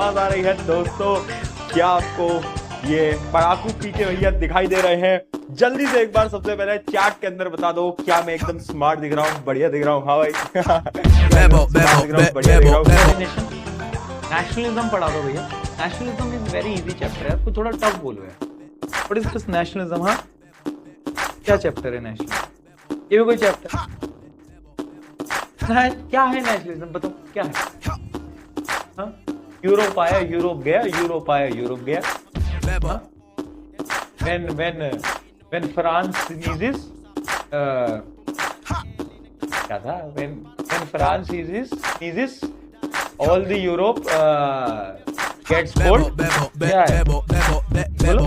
आवाज आ रही है दोस्तों? क्या आपको ये पड़ाकू पीके भैया दिखाई दे रहे हैं? जल्दी से एक बार सबसे पहले चैट के अंदर बता दो, क्या मैं एकदम स्मार्ट दिख रहा हूँ, बढ़िया दिख रहा हूँ? हाँ भाई बढ़िया दिख रहा हूँ। नेशनलिज्म पढ़ा दो भैया। Nationalism is very easy chapter है, आपको थोड़ा टफ बोलो यार। What is this nationalism? हाँ, क्या चैप्टर है नेशनल? ये भी कोई चैप्टर है? क्या है नेशनलिज्म, बताओ क्या है? हाँ, यूरोप आया, यूरोप गया, यूरोप आया, यूरोप गया। हाँ? when France sneezes, क्या था? when France sneezes, all the Europe gets cold. क्या है? बोलो।